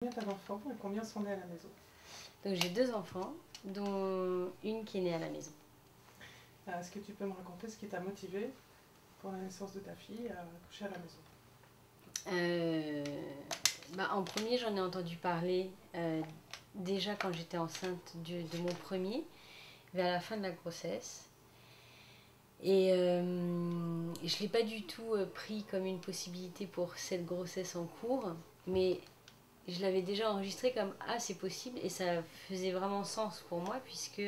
Combien t'as d'enfants et combien sont nés à la maison? Donc j'ai 2 enfants, dont une qui est née à la maison. Est-ce que tu peux me raconter ce qui t'a motivé pour la naissance de ta fille à accoucher à la maison? En premier, j'en ai entendu parler déjà quand j'étais enceinte de mon premier, vers la fin de la grossesse. Et je ne l'ai pas du tout pris comme une possibilité pour cette grossesse en cours, mais je l'avais déjà enregistré comme ah c'est possible et ça faisait vraiment sens pour moi puisque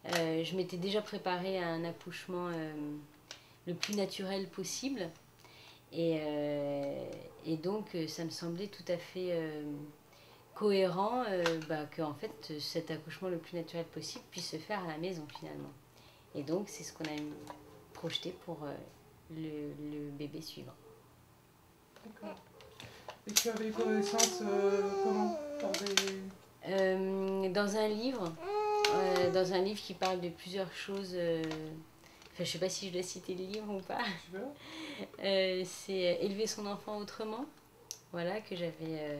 je m'étais déjà préparée à un accouchement le plus naturel possible et donc ça me semblait tout à fait cohérent que en fait cet accouchement le plus naturel possible puisse se faire à la maison finalement. Et donc c'est ce qu'on a projeté pour le bébé suivant. D'accord. Et tu avais eu connaissance comment? Dans un livre qui parle de plusieurs choses. Enfin, je sais pas si je dois citer le livre ou pas. Tu veux? C'est Élever son enfant autrement, voilà, que j'avais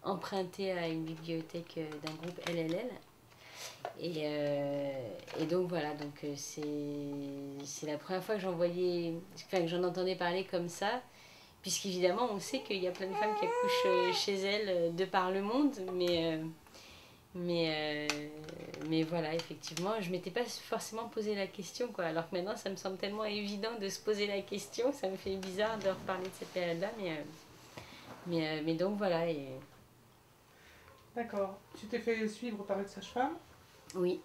emprunté à une bibliothèque d'un groupe LLL. Et donc voilà, c'est la première fois que que j'en entendais parler comme ça, puisqu'évidemment on sait qu'il y a plein de femmes qui accouchent chez elles de par le monde, mais, mais voilà, effectivement, je m'étais pas forcément posé la question, quoi. Alors que maintenant, ça me semble tellement évident de se poser la question, ça me fait bizarre de reparler de cette période-là, mais donc voilà. D'accord. Tu t'es fait suivre par une sage-femme? Oui.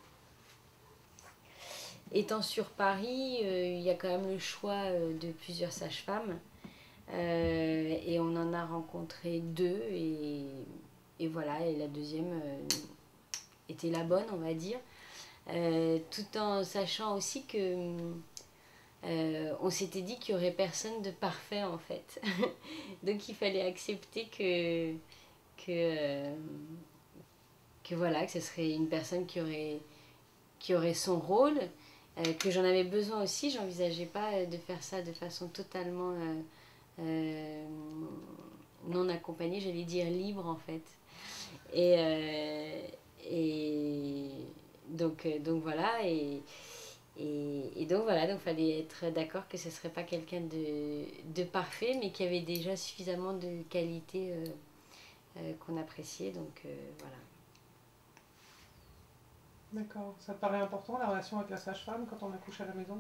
Étant sur Paris, il y a quand même le choix de plusieurs sages-femmes. Et on en a rencontré 2, et voilà, et la deuxième était la bonne, on va dire. Tout en sachant aussi que on s'était dit qu'il n'y aurait personne de parfait en fait. Donc il fallait accepter que, que voilà, que ce serait une personne qui aurait son rôle, que j'en avais besoin aussi. J'envisageais pas de faire ça de façon totalement euh, non accompagnée, j'allais dire libre en fait. Et, donc voilà, et donc voilà, donc fallait être d'accord que ce ne serait pas quelqu'un de parfait, mais qui avait déjà suffisamment de qualités qu'on appréciait, donc voilà. D'accord. Ça te paraît important la relation avec la sage-femme quand on accouche à la maison?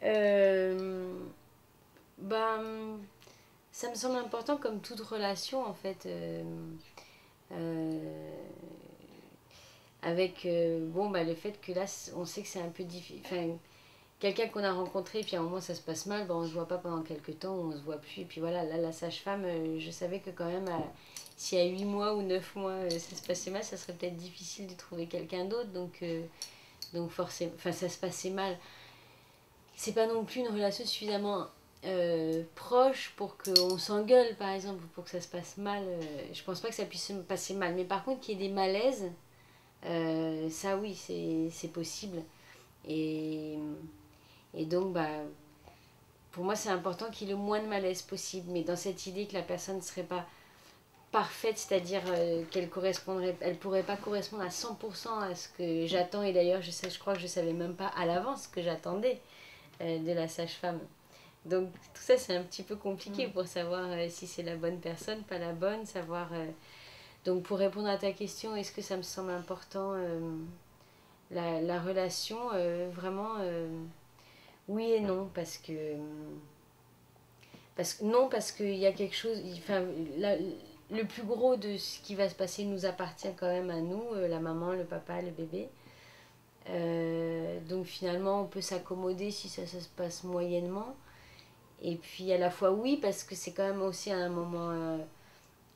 Euh, ben, ça me semble important comme toute relation en fait. Euh, avec le fait que là on sait que c'est un peu difficile, enfin quelqu'un qu'on a rencontré puis à un moment ça se passe mal, on se voit pas pendant quelques temps, on se voit plus, et puis voilà, là la sage-femme, je savais que quand même si à 8 mois ou 9 mois ça se passait mal, ça serait peut-être difficile de trouver quelqu'un d'autre, donc forcément, enfin ça se passait mal, c'est pas non plus une relation suffisamment proche pour qu'on s'engueule par exemple, pour que ça se passe mal. Je pense pas que ça puisse se passer mal, mais par contre qu'il y ait des malaises, ça oui, c'est possible. Et, et donc, pour moi, c'est important qu'il y ait le moins de malaise possible. Mais dans cette idée que la personne ne serait pas parfaite, c'est-à-dire elle pourrait pas correspondre à 100% à ce que j'attends. Et d'ailleurs, je crois que je savais même pas à l'avance ce que j'attendais de la sage-femme. Donc tout ça, c'est un petit peu compliqué pour savoir si c'est la bonne personne, pas la bonne, savoir... Donc pour répondre à ta question, est-ce que ça me semble important la relation, vraiment, oui et non, non, parce qu'il y a quelque chose, enfin, le plus gros de ce qui va se passer nous appartient quand même à nous, la maman, le papa, le bébé. Donc finalement, on peut s'accommoder si ça se passe moyennement. Et puis à la fois oui, parce que c'est quand même aussi un moment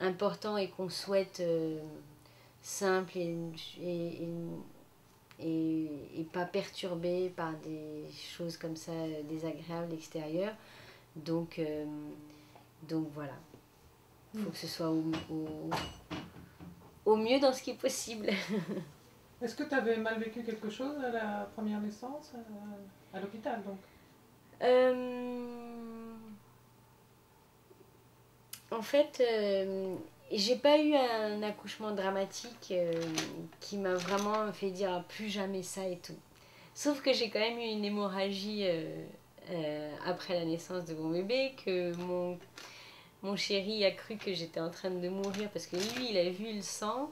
important et qu'on souhaite simple et, et pas perturbé par des choses comme ça désagréables extérieures. Donc, donc voilà, il faut que ce soit au mieux dans ce qui est possible. Est-ce que tu avais mal vécu quelque chose à la première naissance, à l'hôpital donc? Euh, En fait, j'ai pas eu un accouchement dramatique qui m'a vraiment fait dire ah, plus jamais ça et tout. Sauf que j'ai quand même eu une hémorragie après la naissance de mon bébé, que mon chéri a cru que j'étais en train de mourir parce que lui, il a vu le sang,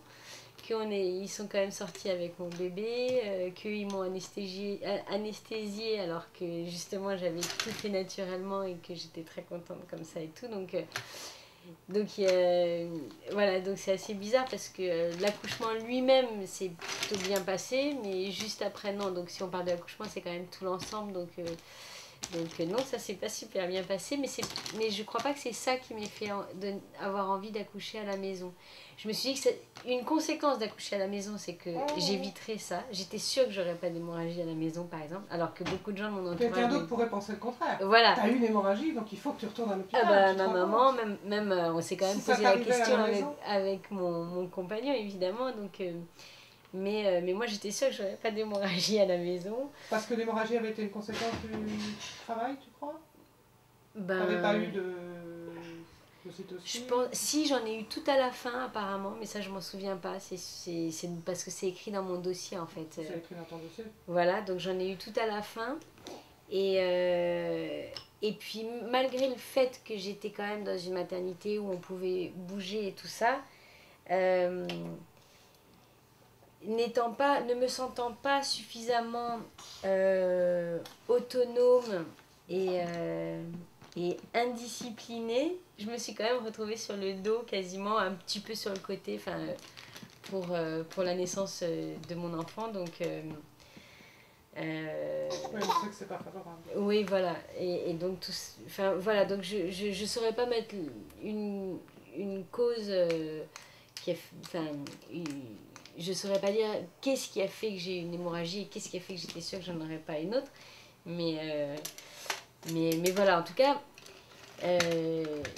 ils sont quand même sortis avec mon bébé, qu'ils m'ont anesthésié alors que justement j'avais tout fait naturellement et que j'étais très contente comme ça et tout. Donc voilà, donc c'est assez bizarre parce que l'accouchement lui-même s'est plutôt bien passé, mais juste après non. Donc si on parle de l'accouchement, c'est quand même tout l'ensemble. Donc non, ça s'est pas super bien passé, mais je crois pas que c'est ça qui m'ait fait avoir envie d'accoucher à la maison. Je me suis dit que une conséquence d'accoucher à la maison, c'est que j'éviterais ça. J'étais sûre que j'aurais pas d'hémorragie à la maison, par exemple, alors que beaucoup de gens de mon entourage... Quelqu'un d'autre pourrait penser le contraire. Voilà. T'as eu une hémorragie, donc il faut que tu retournes à l'hôpital. Ah bah, ma maman, même on s'est quand même Si ça posé la t'arrivait à question la maison. avec mon compagnon, évidemment. Donc, mais moi, j'étais sûre que j'aurais pas d'hémorragie à la maison. Parce que l'hémorragie avait été une conséquence du travail, tu crois? Ben, T'avais pas eu de cytocine? je pense, si, j'en ai eu tout à la fin, apparemment, mais ça, je m'en souviens pas. C'est parce que c'est écrit dans mon dossier, en fait. C'est écrit dans ton dossier. Voilà, donc j'en ai eu tout à la fin. Et puis, malgré le fait que j'étais quand même dans une maternité où on pouvait bouger et tout ça, ne me sentant pas suffisamment autonome et indisciplinée, je me suis quand même retrouvée sur le dos, quasiment un petit peu sur le côté, pour la naissance de mon enfant. Donc, Oui, je sais que c'est pas favorable. oui, voilà. Et donc, voilà, donc je saurais pas mettre une cause qui a... je saurais pas dire qu'est-ce qui a fait que j'ai eu une hémorragie et qu'est-ce qui a fait que j'étais sûre que j'en aurais pas une autre. Mais voilà, en tout cas,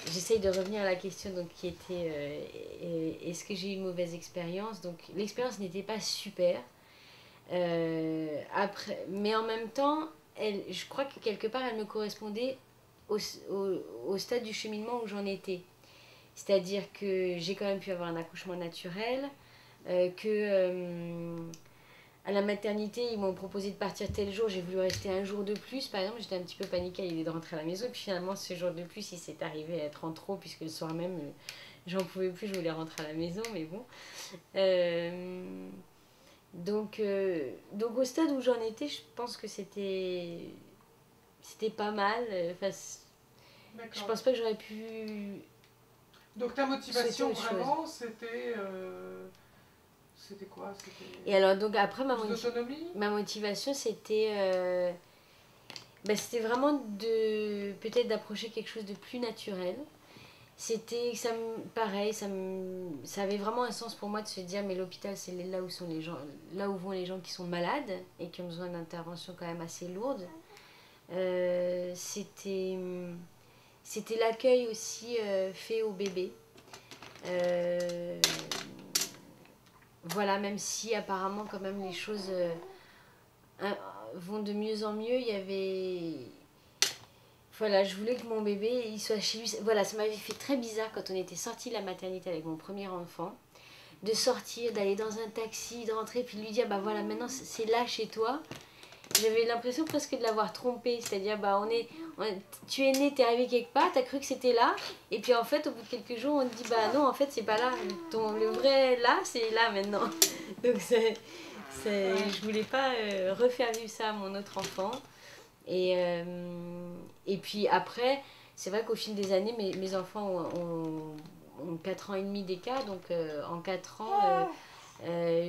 j'essaye de revenir à la question donc, qui était est-ce que j'ai eu une mauvaise expérience? Donc, l'expérience n'était pas super. Mais en même temps, je crois que quelque part, elle me correspondait au stade du cheminement où j'en étais. C'est-à-dire que j'ai quand même pu avoir un accouchement naturel, à la maternité, ils m'ont proposé de partir tel jour, j'ai voulu rester un jour de plus, par exemple, j'étais un petit peu paniquée à l'idée de rentrer à la maison, et puis finalement, ce jour de plus, il s'est arrivé à être en trop, puisque le soir même, j'en pouvais plus, je voulais rentrer à la maison, mais bon. Donc au stade où j'en étais, je pense que c'était pas mal. Je pense pas que j'aurais pu... Donc ta motivation vraiment, c'était... C'était quoi? Et alors, donc après, ma motivation, c'était vraiment peut-être d'approcher quelque chose de plus naturel. C'était pareil, ça avait vraiment un sens pour moi de se dire mais l'hôpital c'est là où sont les gens, là où vont les gens qui sont malades et qui ont besoin d'interventions quand même assez lourdes. C'était l'accueil aussi fait au bébé. Voilà, même si apparemment quand même les choses vont de mieux en mieux, il y avait... Voilà, je voulais que mon bébé il soit chez lui. Voilà, ça m'avait fait très bizarre quand on était sorti de la maternité avec mon premier enfant, de sortir, d'aller dans un taxi, de rentrer, puis de lui dire, bah voilà, maintenant c'est là chez toi. J'avais l'impression presque de l'avoir trompé, c'est-à-dire, bah tu es né, t'es arrivé quelque part, t'as cru que c'était là, et puis en fait, au bout de quelques jours, on te dit, bah non, en fait, c'est pas là. Le vrai là, c'est là maintenant. Donc je voulais pas refaire vivre ça à mon autre enfant. Et puis après, c'est vrai qu'au fil des années, mes enfants ont 4 ans et demi d'écart. Donc en 4 ans,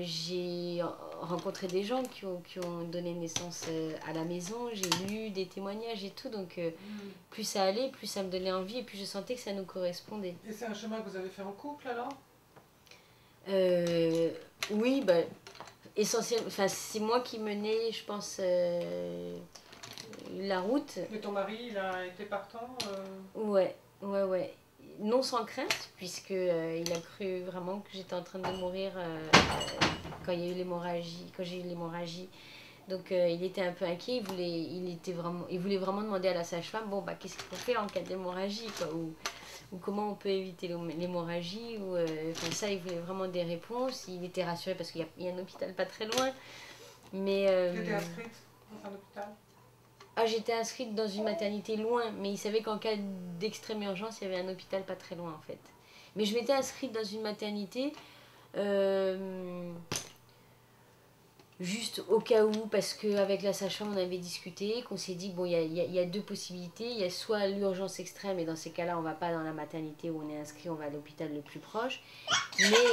j'ai rencontré des gens qui ont donné naissance à la maison. J'ai lu des témoignages et tout. Donc plus ça allait, plus ça me donnait envie. Et plus je sentais que ça nous correspondait. Et c'est un chemin que vous avez fait en couple alors? Oui, bah, essentiellement. Enfin, c'est moi qui menais, je pense... la route. Et ton mari, il a été partant Ouais. Non sans crainte, puisque il a cru vraiment que j'étais en train de mourir quand il y a eu l'hémorragie, quand j'ai eu l'hémorragie Donc il était un peu inquiet, il voulait vraiment demander à la sage-femme, bon, bah, qu'est-ce qu'on fait en cas d'hémorragie, quoi, ou comment on peut éviter l'hémorragie, enfin, ça, il voulait vraiment des réponses. Il était rassuré parce qu'il y a un hôpital pas très loin. Mais, Tu étais inscrite dans un hôpital? Ah, j'étais inscrite dans une maternité loin, mais il savait qu'en cas d'extrême urgence, il y avait un hôpital pas très loin en fait. Mais je m'étais inscrite dans une maternité juste au cas où, parce qu'avec la sage-femme, on avait discuté, qu'on s'est dit, bon, il y a deux possibilités. Il y a soit l'urgence extrême, et dans ces cas-là, on va pas dans la maternité où on est inscrit, on va à l'hôpital le plus proche. Mais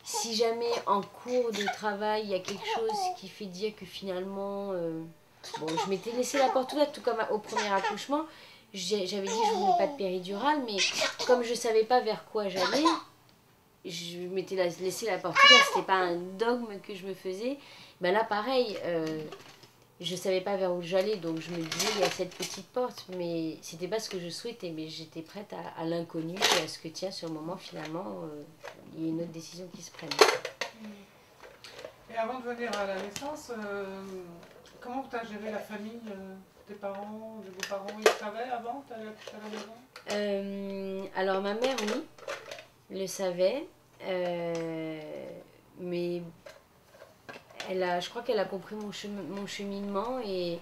si jamais en cours de travail, il y a quelque chose qui fait dire que finalement... bon, je m'étais laissé la porte ouverte, tout comme au premier accouchement. J'avais dit que je voulais pas de péridurale, mais comme je savais pas vers quoi j'allais, je m'étais laissé la porte ouverte. C'était pas un dogme que je me faisais. Ben là, pareil, je savais pas vers où j'allais, donc je me disais, il y a cette petite porte, mais c'était pas ce que je souhaitais. Mais j'étais prête à l'inconnu et à ce que, tiens, sur le moment, finalement, il y ait une autre décision qui se prenne. Et avant de venir à la naissance, comment tu as géré la famille, tes parents, vos parents, ils savaient avant que tu allais accoucher à la maison? Alors ma mère, oui, le savait, mais je crois qu'elle a compris mon cheminement et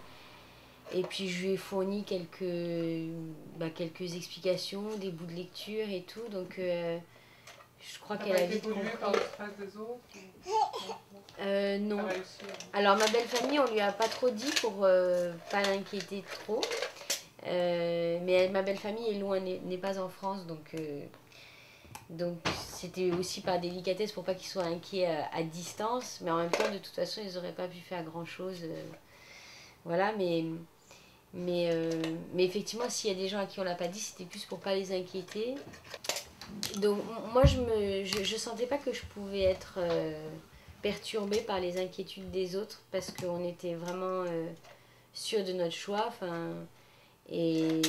puis je lui ai fourni quelques explications, des bouts de lecture et tout, donc je crois qu'elle a vite compris. Par le stress des autres non. Alors ma belle famille, on lui a pas trop dit pour pas l'inquiéter trop. Mais ma belle famille est loin, n'est pas en France, donc c'était aussi par délicatesse pour pas qu'ils soient inquiets à distance, mais en même temps de toute façon ils auraient pas pu faire grand chose. Voilà, mais effectivement s'il y a des gens à qui on l'a pas dit, c'était plus pour pas les inquiéter. Donc moi je sentais pas que je pouvais être perturbée par les inquiétudes des autres parce qu'on était vraiment sûrs de notre choix. Enfin, et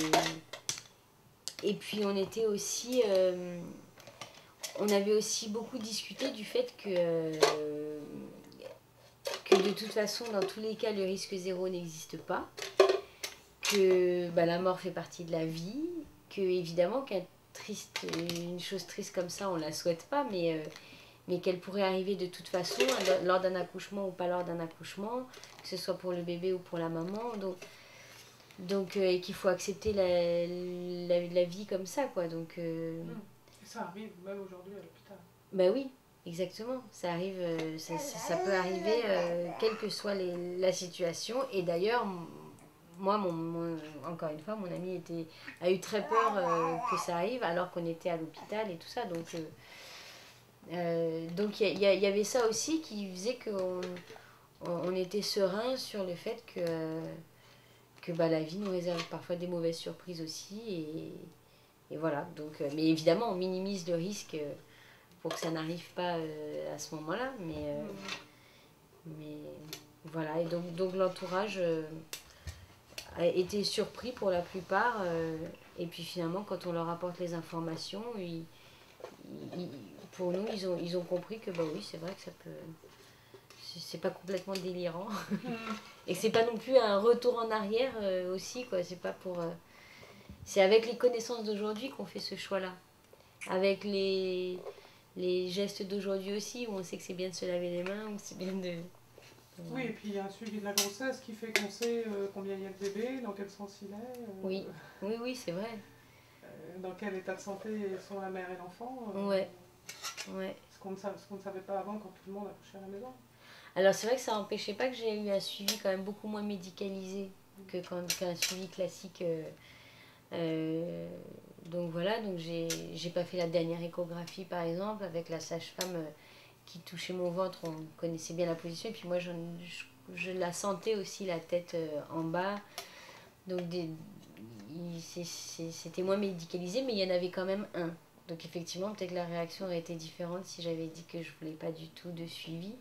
puis on était aussi on avait aussi beaucoup discuté du fait que de toute façon dans tous les cas le risque zéro n'existe pas, que la mort fait partie de la vie, que évidemment une chose triste comme ça on la souhaite pas, mais qu'elle pourrait arriver de toute façon lors d'un accouchement ou pas lors d'un accouchement, que ce soit pour le bébé ou pour la maman, donc et qu'il faut accepter la vie comme ça, quoi. Donc ça arrive même aujourd'hui à l'hôpital. Ben oui, exactement, ça arrive, ça peut arriver quelle que soit la situation. Et d'ailleurs moi encore une fois mon ami a eu très peur que ça arrive alors qu'on était à l'hôpital et tout ça, donc il y avait ça aussi qui faisait qu'on était serein sur le fait que la vie nous réserve parfois des mauvaises surprises aussi, et voilà. Donc, mais évidemment on minimise le risque pour que ça n'arrive pas à ce moment-là, mais voilà. Et donc l'entourage a été surpris pour la plupart, et puis finalement quand on leur apporte les informations, pour nous ils ont compris que oui, c'est vrai que ça peut, c'est pas complètement délirant et que c'est pas non plus un retour en arrière aussi, quoi. C'est pas pour c'est avec les connaissances d'aujourd'hui qu'on fait ce choix-là, avec les gestes d'aujourd'hui aussi, où on sait que c'est bien de se laver les mains, ou c'est bien de... Oui, et puis il y a un suivi de la grossesse qui fait qu'on sait combien il y a de bébés, dans quel sens il est. Oui, c'est vrai. Dans quel état de santé sont la mère et l'enfant. Ouais. Ce qu'on ne savait pas avant quand tout le monde accouchait à la maison. Alors c'est vrai que ça n'empêchait pas que j'ai eu un suivi quand même beaucoup moins médicalisé qu'un suivi classique. Donc voilà, donc j'ai pas fait la dernière échographie par exemple avec la sage-femme qui touchait mon ventre, on connaissait bien la position, et puis moi je la sentais aussi, la tête en bas, donc c'était moins médicalisé, mais il y en avait quand même un. Donc effectivement peut-être que la réaction aurait été différente si j'avais dit que je voulais pas du tout de suivi,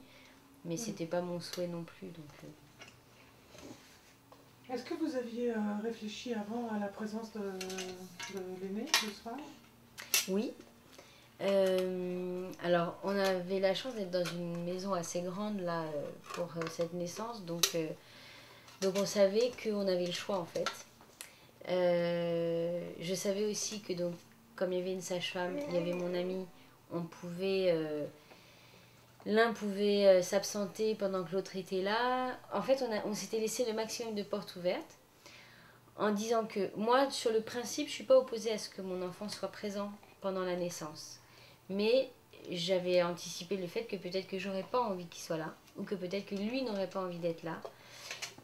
mais c'était pas mon souhait non plus, donc Est-ce que vous aviez réfléchi avant à la présence de l'aîné le soir? Oui. Alors Alors, on avait la chance d'être dans une maison assez grande là pour cette naissance, donc on savait qu'on avait le choix en fait. Je savais aussi que donc, comme il y avait une sage-femme, il y avait mon ami, on pouvait... l'un pouvait s'absenter pendant que l'autre était là. En fait, on s'était laissé le maximum de portes ouvertes en disant que moi, sur le principe, je ne suis pas opposée à ce que mon enfant soit présent pendant la naissance. Mais j'avais anticipé le fait que peut-être que j'aurais pas envie qu'il soit là, ou que peut-être que lui n'aurait pas envie d'être là.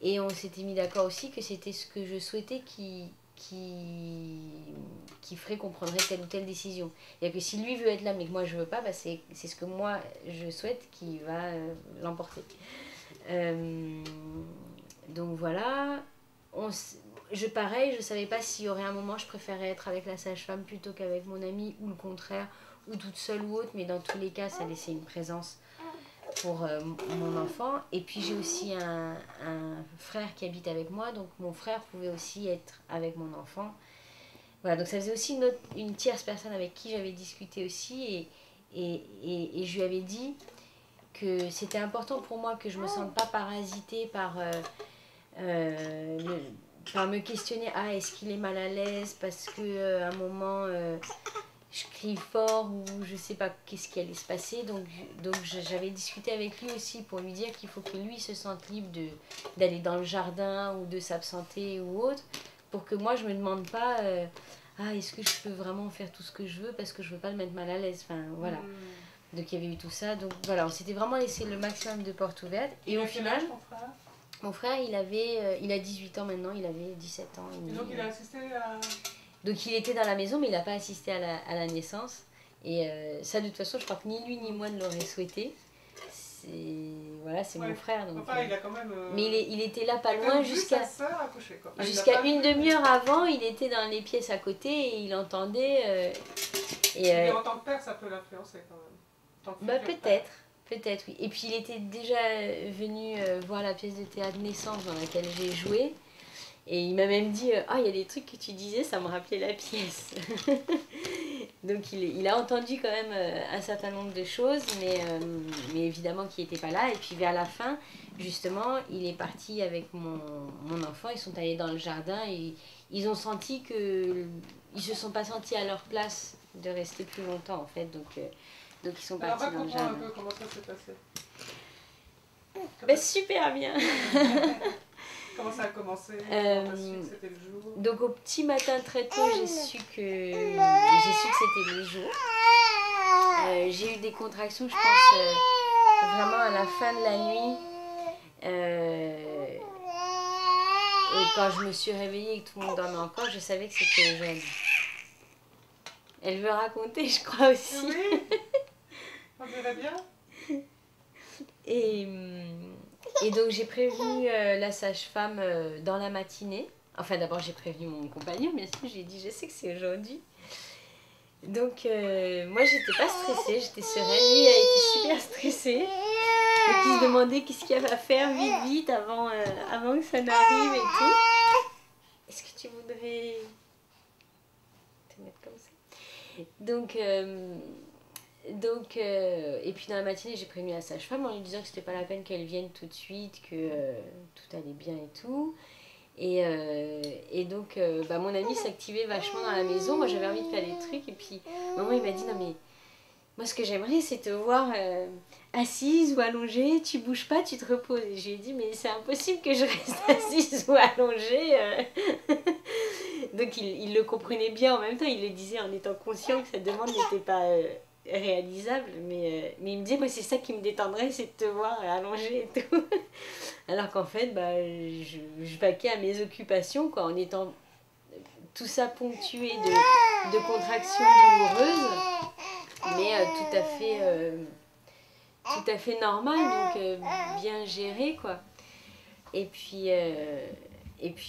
Et on s'était mis d'accord aussi que c'était ce que je souhaitais qui ferait qu'on prendrait telle ou telle décision. Et que si lui veut être là mais que moi je veux pas, bah c'est ce que moi je souhaite qui va l'emporter. Donc voilà. Pareil, je savais pas s'il y aurait un moment je préférais être avec la sage-femme plutôt qu'avec mon ami ou le contraire, ou toute seule ou autre, mais dans tous les cas ça laissait une présence pour mon enfant. Et puis j'ai aussi un frère qui habite avec moi, donc mon frère pouvait aussi être avec mon enfant. Voilà, donc ça faisait aussi une tierce personne avec qui j'avais discuté aussi, et je lui avais dit que c'était important pour moi que je me sente pas parasitée par me questionner, est-ce qu'il est mal à l'aise parce que à un moment je crie fort ou je sais pas qu'est-ce qui allait se passer. Donc j'avais discuté avec lui aussi pour lui dire qu'il faut que lui se sente libre d'aller dans le jardin ou de s'absenter ou autre, pour que moi je me demande pas est-ce que je peux vraiment faire tout ce que je veux parce que je veux pas le mettre mal à l'aise. Enfin voilà. Donc il y avait eu tout ça. Donc voilà, on s'était vraiment laissé le maximum de portes ouvertes. Et au final, mon frère, il a 18 ans maintenant, il avait 17 ans. Et donc il a assisté à... Donc il était dans la maison, mais il n'a pas assisté à la naissance. Et ça, de toute façon, je crois que ni lui ni moi ne l'auraient souhaité. C'est mon frère. Donc, enfin, il a quand même, mais il était là pas loin jusqu'à une demi-heure avant. Il était dans les pièces à côté et il entendait. Et en tant que père, ça peut l'influencer quand même. Peut-être, oui. Et puis il était déjà venu voir la pièce de théâtre Naissance dans laquelle j'ai joué. Et il m'a même dit il y a des trucs que tu disais, ça me rappelait la pièce. Donc il a entendu quand même un certain nombre de choses, mais évidemment qu'il n'était pas là. Et puis vers la fin, justement, il est parti avec mon enfant. Ils sont allés dans le jardin et ils ont senti que ils se sont pas sentis à leur place de rester plus longtemps en fait. Donc ils sont partis dans le jardin. Un peu comment ça s'est passé. Super bien. Comment ça a commencé? C'était le jour? Donc au petit matin très tôt, j'ai su que c'était le jour. J'ai eu des contractions, je pense, vraiment à la fin de la nuit. Et quand je me suis réveillée et que tout le monde dormait encore, je savais que c'était aujourd'hui. Elle veut raconter, je crois aussi. Oui, on dirait bien. Et donc j'ai prévenu la sage-femme dans la matinée. Enfin d'abord j'ai prévenu mon compagnon, bien sûr, j'ai dit je sais que c'est aujourd'hui. Donc moi j'étais pas stressée, j'étais sereine. Lui a été super stressé. Donc il se demandait qu'est-ce qu'il y avait à faire vite avant que ça n'arrive et tout. Est-ce que tu voudrais te mettre comme ça? Donc, et puis dans la matinée, j'ai prévenu la sage-femme en lui disant que c'était pas la peine qu'elle vienne tout de suite, que tout allait bien et tout. Et donc, mon ami s'activait vachement dans la maison. Moi, j'avais envie de faire des trucs. Et puis, maman, il m'a dit non, mais moi, ce que j'aimerais, c'est te voir assise ou allongée. Tu bouges pas, tu te reposes. Et je lui ai dit, mais c'est impossible que je reste assise ou allongée. Donc, il le comprenait bien en même temps. Il le disait en étant conscient que cette demande n'était pas réalisable, mais il me disait moi c'est ça qui me détendrait, c'est de te voir allongée et tout. Alors qu'en fait je vaquais à mes occupations quoi, en étant tout ça ponctué de contractions douloureuses, mais tout à fait normal, donc bien géré quoi. Et puis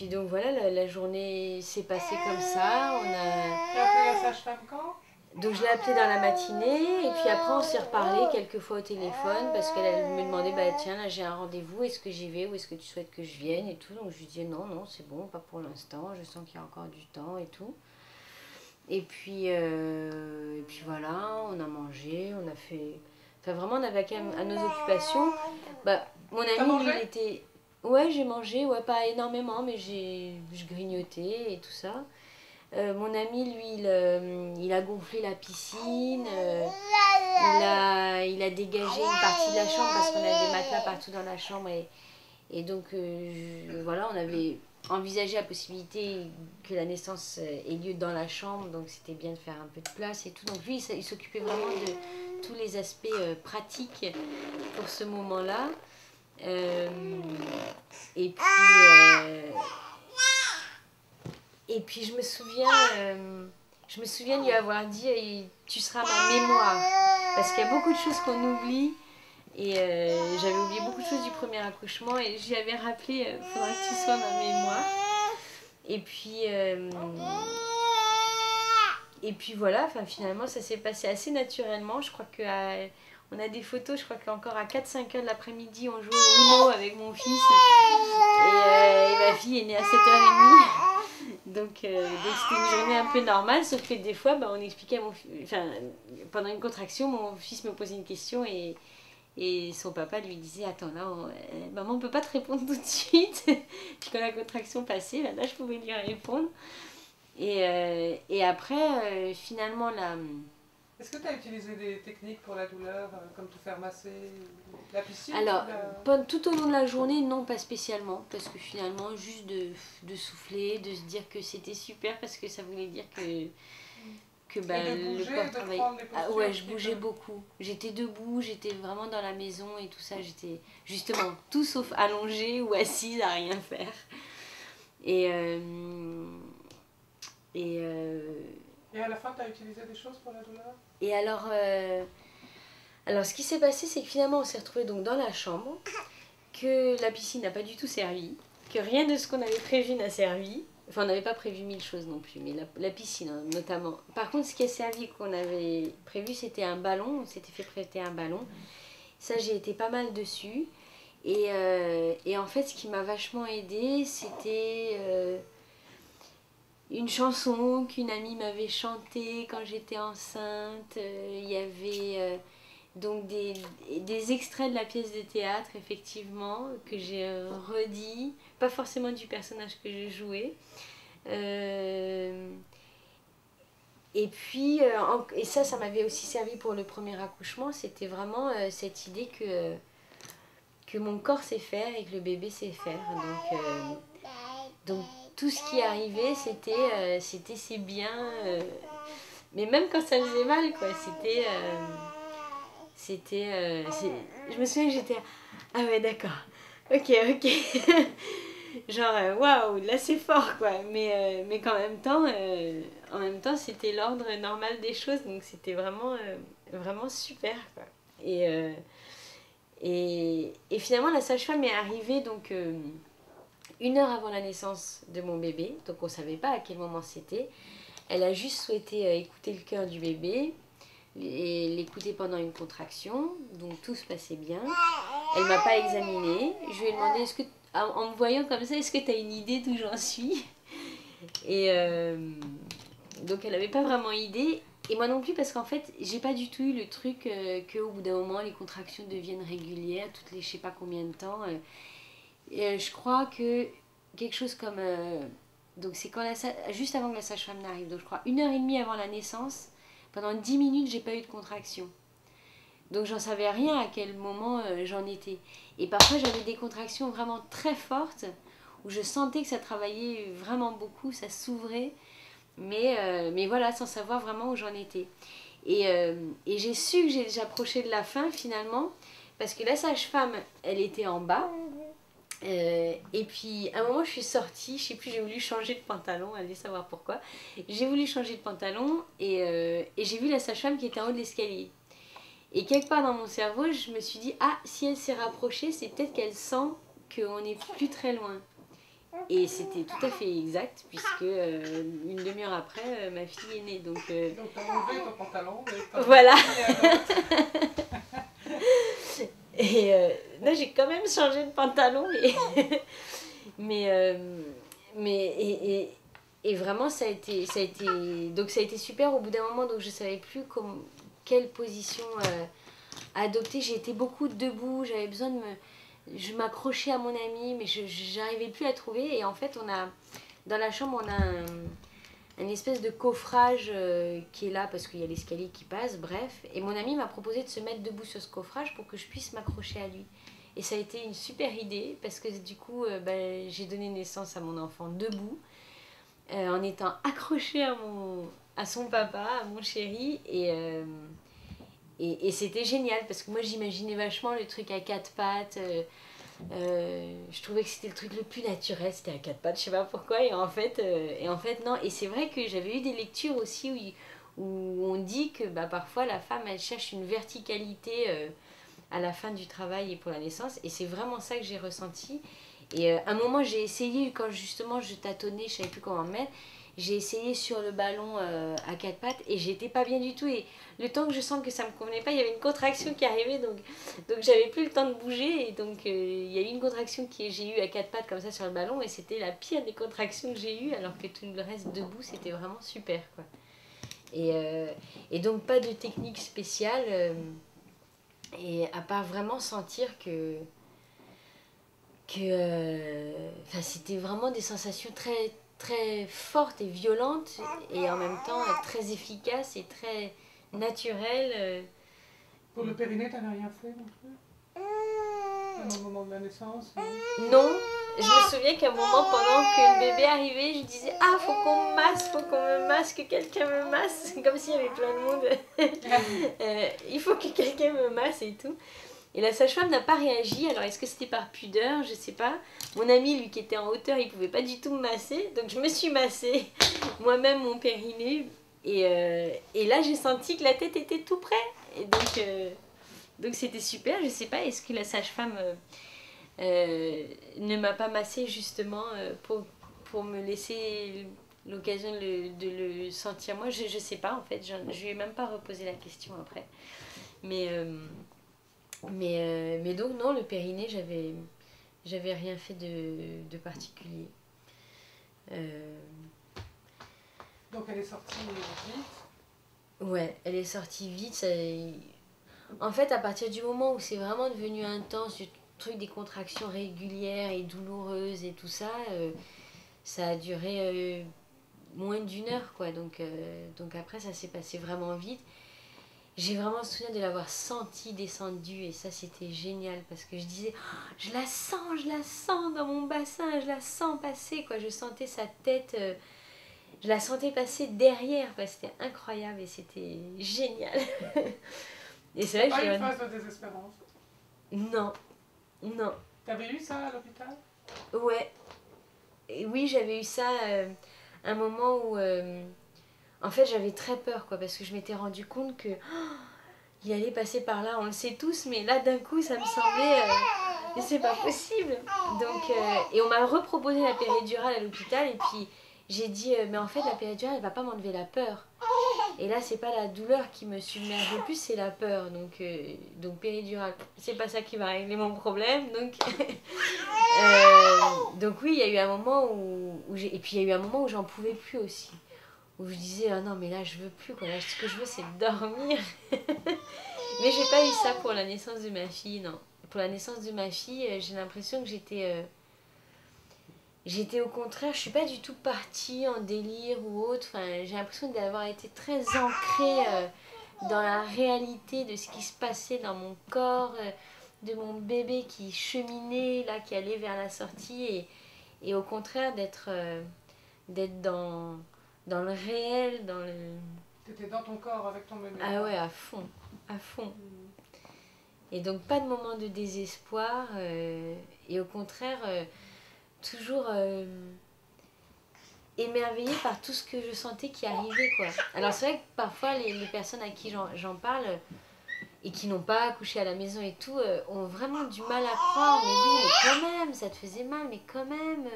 donc voilà, la journée s'est passée comme ça. Tu as appelé la sage-femme quand? Donc je l'ai appelée dans la matinée et puis après on s'est reparlé quelques fois au téléphone parce qu'elle me demandait tiens là j'ai un rendez-vous, est-ce que j'y vais ou est-ce que tu souhaites que je vienne et tout. Donc je lui disais non c'est bon, pas pour l'instant, je sens qu'il y a encore du temps et tout. Et puis voilà, on a mangé, on a fait... Enfin vraiment, on avait quand même à nos occupations. Bah, mon ami, lui, il était... Ouais, j'ai mangé, ouais, pas énormément, mais je grignotais et tout ça. Mon ami, lui, il a gonflé la piscine, il a dégagé une partie de la chambre parce qu'on a des matelas partout dans la chambre. Et donc, voilà, on avait envisagé la possibilité que la naissance ait lieu dans la chambre, donc c'était bien de faire un peu de place et tout. Donc lui, il s'occupait vraiment de tous les aspects pratiques pour ce moment-là. Et puis... Et puis je me souviens lui avoir dit tu seras ma mémoire. Parce qu'il y a beaucoup de choses qu'on oublie. Et j'avais oublié beaucoup de choses du premier accouchement. Et je lui avais rappelé faudra que tu sois ma mémoire. Et puis voilà, finalement ça s'est passé assez naturellement. Je crois on a des photos, je crois qu'encore à 4-5 heures de l'après-midi, on jouait au Uno avec mon fils. Et ma fille est née à 7h30. Donc c'était une journée un peu normale, sauf que des fois, on expliquait à mon fils... Enfin, pendant une contraction, mon fils me posait une question et son papa lui disait « Attends, là, maman ne peut pas te répondre tout de suite. » Puis quand la contraction passait, là je pouvais lui répondre. Et après, finalement, là... Est-ce que tu as utilisé des techniques pour la douleur, comme te faire masser la piscine? Alors, tout au long de la journée, non, pas spécialement. Parce que finalement, juste de souffler, de se dire que c'était super, parce que ça voulait dire que le corps travaillait. Ah, ouais, je bougeais beaucoup. J'étais debout, j'étais vraiment dans la maison et tout ça. J'étais justement tout sauf allongée ou assise à rien faire. Et à la fin, tu as utilisé des choses pour la douleur? Et alors, ce qui s'est passé, c'est que finalement, on s'est retrouvés donc dans la chambre, que la piscine n'a pas du tout servi, que rien de ce qu'on avait prévu n'a servi. Enfin, on n'avait pas prévu 1000 choses non plus, mais la piscine notamment. Par contre, ce qui a servi qu'on avait prévu, c'était un ballon. On s'était fait prêter un ballon. Ça, j'ai été pas mal dessus. Et en fait, ce qui m'a vachement aidée, c'était... une chanson qu'une amie m'avait chantée quand j'étais enceinte. Il y avait donc des extraits de la pièce de théâtre, effectivement, que j'ai redit. Pas forcément du personnage que je jouais. Et puis, et ça m'avait aussi servi pour le premier accouchement. C'était vraiment cette idée que mon corps sait faire et que le bébé sait faire. Donc tout ce qui arrivait, c'est bien. Mais même quand ça faisait mal, quoi, je me souviens que j'étais... Ah ouais, d'accord. Ok. Genre, waouh, là c'est fort, quoi. Mais qu'en même temps, c'était l'ordre normal des choses. Donc c'était vraiment, vraiment super, quoi. Et finalement, la sage-femme est arrivée, donc... 1 heure avant la naissance de mon bébé, donc on ne savait pas à quel moment c'était. Elle a juste souhaité écouter le cœur du bébé et l'écouter pendant une contraction, donc tout se passait bien. Elle ne m'a pas examinée. Je lui ai demandé, en me voyant comme ça, est-ce que tu as une idée d'où j'en suis? Et donc elle n'avait pas vraiment idée. Et moi non plus, parce qu'en fait, j'ai pas du tout eu le truc qu'au bout d'un moment, les contractions deviennent régulières, toutes les je sais pas combien de temps. Je crois que quelque chose comme... donc c'est juste avant que la sage-femme n'arrive. Donc je crois 1h30 avant la naissance, pendant 10 minutes, j'ai pas eu de contraction. Donc j'en savais rien à quel moment j'en étais. Et parfois j'avais des contractions vraiment très fortes, où je sentais que ça travaillait vraiment beaucoup, ça s'ouvrait. Mais voilà, sans savoir vraiment où j'en étais. Et j'ai su que j'approchais de la fin finalement, parce que la sage-femme, elle était en bas. Et puis à un moment je suis sortie, je sais plus, j'ai voulu changer de pantalon, allez savoir pourquoi. J'ai voulu changer de pantalon et j'ai vu la sage-femme qui était en haut de l'escalier. Et quelque part dans mon cerveau, je me suis dit, ah, si elle s'est rapprochée, c'est peut-être qu'elle sent qu'on n'est plus très loin. Et c'était tout à fait exact, puisque une demi-heure après, ma fille est née. Donc t'as enlevé ton pantalon. Voilà. Et là, j'ai quand même changé de pantalon. Et et vraiment, donc ça a été super au bout d'un moment, donc je savais plus quelle position adopter. J'ai été beaucoup debout, j'avais besoin je m'accrochais à mon ami, mais je n'arrivais plus à trouver. Et en fait, dans la chambre, on a un espèce de coffrage qui est là parce qu'il y a l'escalier qui passe, bref. Et mon ami m'a proposé de se mettre debout sur ce coffrage pour que je puisse m'accrocher à lui. Et ça a été une super idée parce que du coup, j'ai donné naissance à mon enfant debout, en étant accrochée à son papa, à mon chéri. Et c'était génial parce que moi j'imaginais vachement le truc à quatre pattes. Je trouvais que c'était le truc le plus naturel, c'était à quatre pattes, je sais pas pourquoi. Et en fait non. Et c'est vrai que j'avais eu des lectures aussi où on dit que parfois la femme elle cherche une verticalité à la fin du travail et pour la naissance. Et c'est vraiment ça que j'ai ressenti. Et à un moment j'ai essayé, quand justement je tâtonnais, je savais plus comment me mettre. J'ai essayé sur le ballon à quatre pattes et j'étais pas bien du tout. Et le temps que je sens que ça me convenait pas, il y avait une contraction qui arrivait. Donc j'avais plus le temps de bouger. Et donc il y a eu une contraction que j'ai eue à quatre pattes comme ça sur le ballon. Et c'était la pire des contractions que j'ai eues. Alors que tout le reste debout, c'était vraiment super, quoi. Et donc pas de technique spéciale. Et à part vraiment sentir que c'était vraiment des sensations très très forte et violente et en même temps très efficace et très naturelle. Pour le périnée, t'avais rien fait non plus? Au moment de la naissance? Non, je me souviens qu'à un moment, pendant que le bébé arrivait, je disais « Ah, faut qu'on me masse, faut qu'on me masse, que quelqu'un me masse !» Comme s'il y avait plein de monde. Il faut que quelqu'un me masse et tout. Et la sage-femme n'a pas réagi. Alors, est-ce que c'était par pudeur? Je sais pas. Mon ami, lui, qui était en hauteur, il pouvait pas du tout me masser. Donc, je me suis massée moi-même mon périnée. Et là, j'ai senti que la tête était tout près. Et donc c'était super. Je sais pas, est-ce que la sage-femme ne m'a pas massée justement pour me laisser l'occasion de le sentir moi? Je sais pas, en fait. Je lui ai même pas reposé la question après. Mais donc non, le périnée, j'avais rien fait de particulier. Donc elle est sortie vite? Ouais, elle est sortie vite. En fait, à partir du moment où c'est vraiment devenu intense, le truc des contractions régulières et douloureuses et tout ça, ça a duré moins d'1 heure, quoi. Donc après, ça s'est passé vraiment vite. J'ai vraiment le souvenir de l'avoir senti descendue et ça c'était génial parce que je disais oh, je la sens dans mon bassin, je la sens passer, quoi. Je sentais sa tête, je la sentais passer derrière, quoi. C'était incroyable et c'était génial. Et c'est vrai que j'ai pas eu une phase de désespérance? Non. T'avais eu ça à l'hôpital? Ouais. Et oui, j'avais eu ça un moment où en fait, j'avais très peur, quoi, parce que je m'étais rendu compte que il allait passer par là, on le sait tous, mais là, d'un coup, ça me semblait... mais c'est pas possible. Donc, et on m'a reproposé la péridurale à l'hôpital, et puis j'ai dit, mais en fait, la péridurale, elle va pas m'enlever la peur. Et là, c'est pas la douleur qui me submerge le plus, c'est la peur. Donc péridurale, c'est pas ça qui va régler mon problème. Donc oui, il y a eu un moment où et puis il y a eu un moment où j'en pouvais plus aussi. Où je disais, ah non, mais là, je veux plus, quoi. Là, ce que je veux, c'est dormir. Mais j'ai pas eu ça pour la naissance de ma fille, non. Pour la naissance de ma fille, j'ai l'impression que j'étais au contraire, je suis pas du tout partie en délire ou autre. Enfin, j'ai l'impression d'avoir été très ancrée dans la réalité de ce qui se passait dans mon corps, de mon bébé qui cheminait, là, qui allait vers la sortie. Et au contraire, d'être dans le réel, dans le... T'étais dans ton corps avec ton bébé? Ah ouais, à fond, à fond. Et donc pas de moment de désespoir, et au contraire, toujours émerveillée par tout ce que je sentais qui arrivait, quoi. Alors c'est vrai que parfois les personnes à qui j'en parle, et qui n'ont pas accouché à la maison et tout, ont vraiment du mal à croire. Mais oui, mais quand même, ça te faisait mal, mais quand même...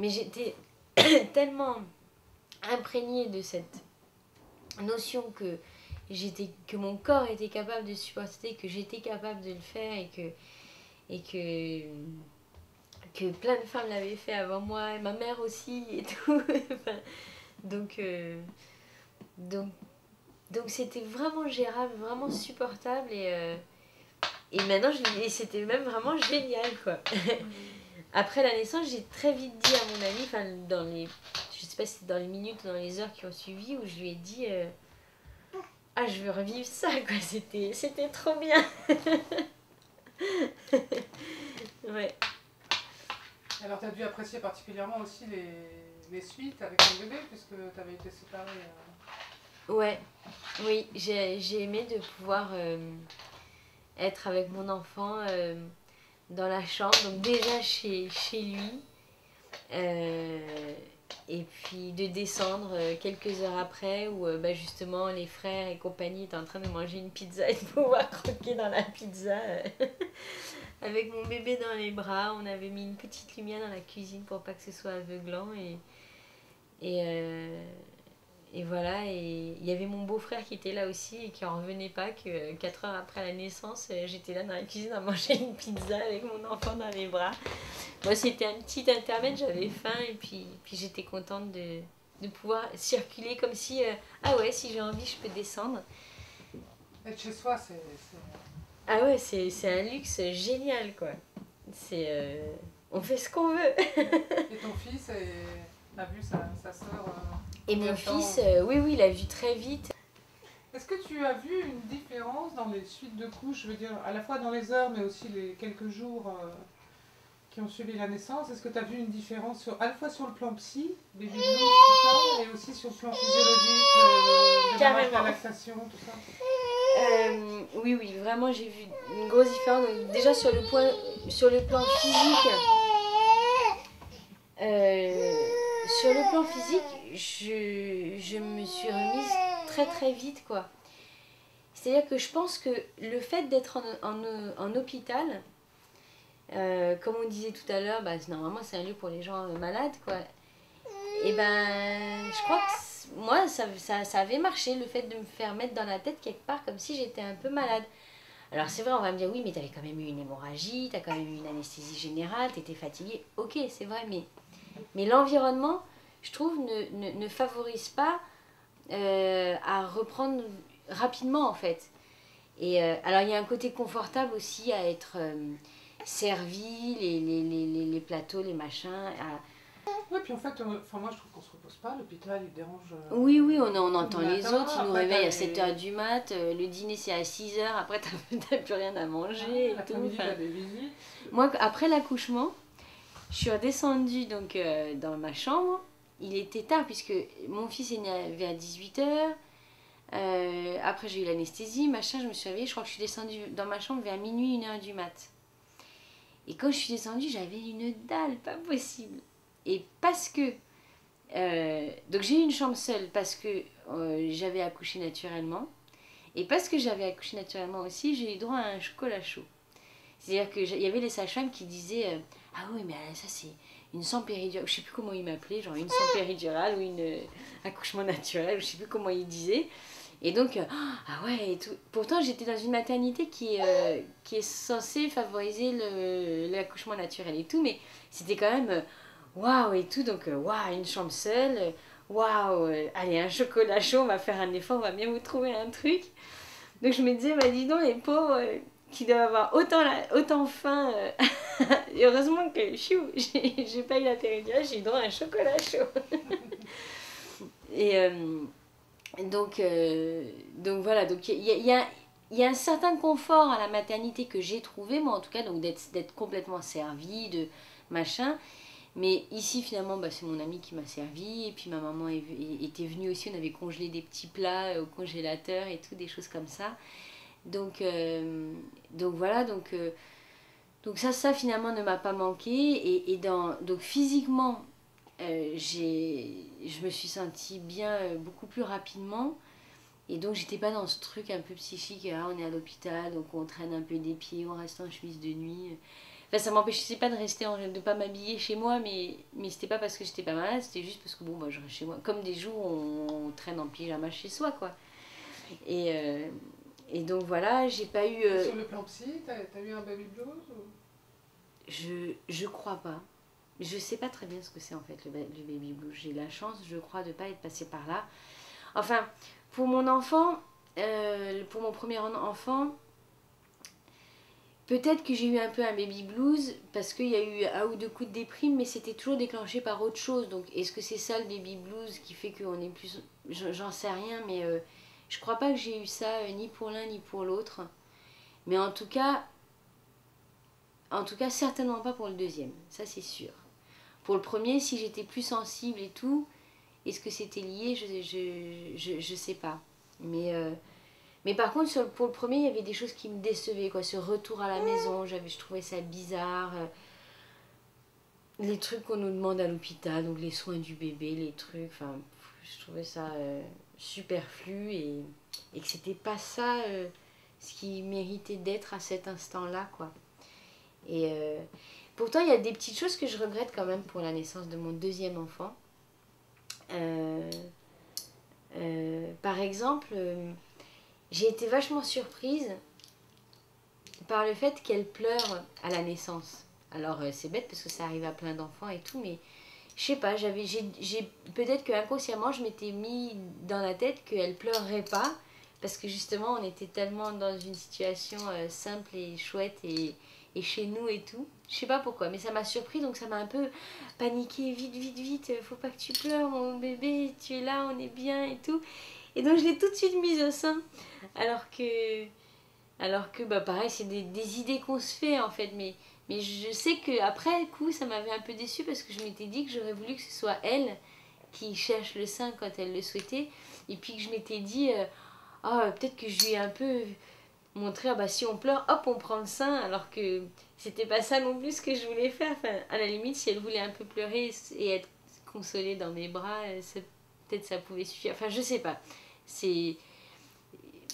Mais j'étais tellement imprégnée de cette notion que mon corps était capable de supporter, que j'étais capable de le faire et que que plein de femmes l'avaient fait avant moi, et ma mère aussi, et tout. Enfin, donc, donc, donc c'était vraiment gérable, vraiment supportable, et maintenant, et c'était même vraiment génial, quoi. Après la naissance, j'ai très vite dit à mon amie, enfin, je sais pas si c'était dans les minutes ou dans les heures qui ont suivi, où je lui ai dit, ah, je veux revivre ça, quoi, c'était trop bien. Ouais. Alors, tu as dû apprécier particulièrement aussi les suites avec ton bébé, puisque tu avais été séparée. Ouais, oui, j'ai aimé de pouvoir être avec mon enfant dans la chambre, donc déjà chez lui, et puis de descendre quelques heures après, où bah, justement les frères et compagnie étaient en train de manger une pizza et de pouvoir croquer dans la pizza. Avec mon bébé dans les bras, on avait mis une petite lumière dans la cuisine pour pas que ce soit aveuglant, et voilà, et il y avait mon beau-frère qui était là aussi et qui en revenait pas que 4 heures après la naissance, j'étais là dans la cuisine à manger une pizza avec mon enfant dans les bras. Moi, c'était un petit intermède, j'avais faim, et puis j'étais contente de pouvoir circuler comme si, ah ouais, si j'ai envie, je peux descendre. Être chez soi, c'est... Ah ouais, c'est un luxe génial, quoi. On fait ce qu'on veut. Et ton fils a vu sa sœur et mon fils, oui, il a vu très vite. Est-ce que tu as vu une différence dans les suites de couches, je veux dire, à la fois dans les heures, mais aussi les quelques jours qui ont suivi la naissance? Est-ce que tu as vu une différence à la fois sur le plan psy, baby blues, tout ça, et aussi sur le plan physiologique, la lactation, tout ça? Oui, vraiment, j'ai vu une grosse différence. Donc, déjà, sur le plan physique, je me suis remise très très vite, quoi. C'est-à-dire que je pense que le fait d'être en hôpital, comme on disait tout à l'heure, bah, normalement c'est un lieu pour les gens malades, quoi. Et ben, je crois que moi, ça avait marché, le fait de me faire mettre dans la tête quelque part comme si j'étais un peu malade. Alors c'est vrai, on va me dire, oui, mais t'avais quand même eu une hémorragie, t'as quand même eu une anesthésie générale, t'étais fatiguée. Ok, c'est vrai, mais l'environnement, je trouve, ne favorise pas à reprendre rapidement, en fait. Et alors, il y a un côté confortable aussi à être servi, les plateaux, les machins. Oui, puis en fait, moi je trouve qu'on se repose pas, l'hôpital il dérange. Oui, on entend les autres, ils nous réveillent à 7h du mat, le dîner c'est à 6h, après t'as plus rien à manger. Ah, et tout. Des visites. Moi, après l'accouchement, je suis redescendue donc, dans ma chambre. Il était tard puisque mon fils est né vers 18h. Après j'ai eu l'anesthésie, machin, je me suis réveillée, je crois que je suis descendue dans ma chambre vers minuit, 1h du mat. Et quand je suis descendue, j'avais une dalle, pas possible. Et parce que... donc j'ai eu une chambre seule parce que j'avais accouché naturellement. Et parce que j'avais accouché naturellement aussi, j'ai eu droit à un chocolat chaud. C'est-à-dire qu'il y avait les sages-femmes qui disaient ah oui, mais ça c'est une sans péridurale. Je sais plus comment ils m'appelaient, genre une sans péridurale ou une accouchement naturel, je sais plus comment ils disaient. Et donc, ah ouais, et tout. Pourtant, j'étais dans une maternité qui est censée favoriser l'accouchement naturel et tout, mais c'était quand même waouh et tout. Donc, waouh, une chambre seule, waouh, allez, un chocolat chaud, on va faire un effort, on va bien vous trouver un truc. Donc, je me disais, bah dis donc, les pauvres qui doivent avoir autant faim. Et heureusement que j'ai pas eu la péridurale, j'ai eu droit à un chocolat chaud. Et. Donc voilà, donc il y a un certain confort à la maternité que j'ai trouvé, moi en tout cas, donc d'être complètement servie, de machin. Mais ici finalement, bah, c'est mon amie qui m'a servi, et puis ma maman était venue aussi, on avait congelé des petits plats au congélateur et tout, des choses comme ça. Donc voilà, donc ça finalement ne m'a pas manqué, donc physiquement, je me suis sentie bien beaucoup plus rapidement, et donc j'étais pas dans ce truc un peu psychique, on est à l'hôpital donc on traîne un peu des pieds, on reste en chemise de nuit. Enfin, ça m'empêchait pas de pas m'habiller chez moi, mais c'était pas parce que j'étais pas malade, c'était juste parce que bon, bah, je reste chez moi, comme des jours où on traîne en pyjama chez soi, quoi. Et donc voilà, j'ai pas eu... Sur le plan psy, t'as eu un baby blues ou... Je crois pas. je sais pas très bien ce que c'est en fait le baby blues. J'ai la chance, je crois, de pas être passée par là. Enfin, pour mon enfant, pour mon premier enfant, peut-être que j'ai eu un peu un baby blues parce qu'il y a eu un ou deux coups de déprime, mais c'était toujours déclenché par autre chose. Donc, est-ce que c'est ça le baby blues qui fait qu'on est plus... J'en sais rien, mais je crois pas que j'ai eu ça ni pour l'un ni pour l'autre. Mais en tout cas, certainement pas pour le deuxième, ça c'est sûr. Pour le premier, si j'étais plus sensible et tout, est-ce que c'était lié? Je sais pas. Mais par contre, pour le premier, il y avait des choses qui me décevaient, quoi. Ce retour à la maison, je trouvais ça bizarre. Les trucs qu'on nous demande à l'hôpital, donc les soins du bébé, les trucs, enfin, je trouvais ça superflu et que c'était pas ça ce qui méritait d'être à cet instant-là, quoi. Et pourtant, il y a des petites choses que je regrette quand même pour la naissance de mon deuxième enfant. Par exemple, j'ai été vachement surprise par le fait qu'elle pleure à la naissance. Alors c'est bête parce que ça arrive à plein d'enfants et tout, mais je sais pas, peut-être que inconsciemment je m'étais mis dans la tête qu'elle pleurerait pas parce que justement on était tellement dans une situation simple et chouette et chez nous et tout. Je sais pas pourquoi, mais ça m'a surpris, donc ça m'a un peu paniqué. Vite, vite, vite, faut pas que tu pleures mon bébé, tu es là, on est bien et tout. Et donc je l'ai tout de suite mise au sein, alors que bah pareil, c'est des idées qu'on se fait en fait, mais je sais qu'après coup ça m'avait un peu déçue parce que je m'étais dit que j'aurais voulu que ce soit elle qui cherche le sein quand elle le souhaitait, et puis que je m'étais dit peut-être que je lui ai un peu montré bah si on pleure hop on prend le sein, alors que c'était pas ça non plus ce que je voulais faire. Enfin, à la limite, si elle voulait un peu pleurer et être consolée dans mes bras, peut-être ça pouvait suffire, enfin je sais pas. C'est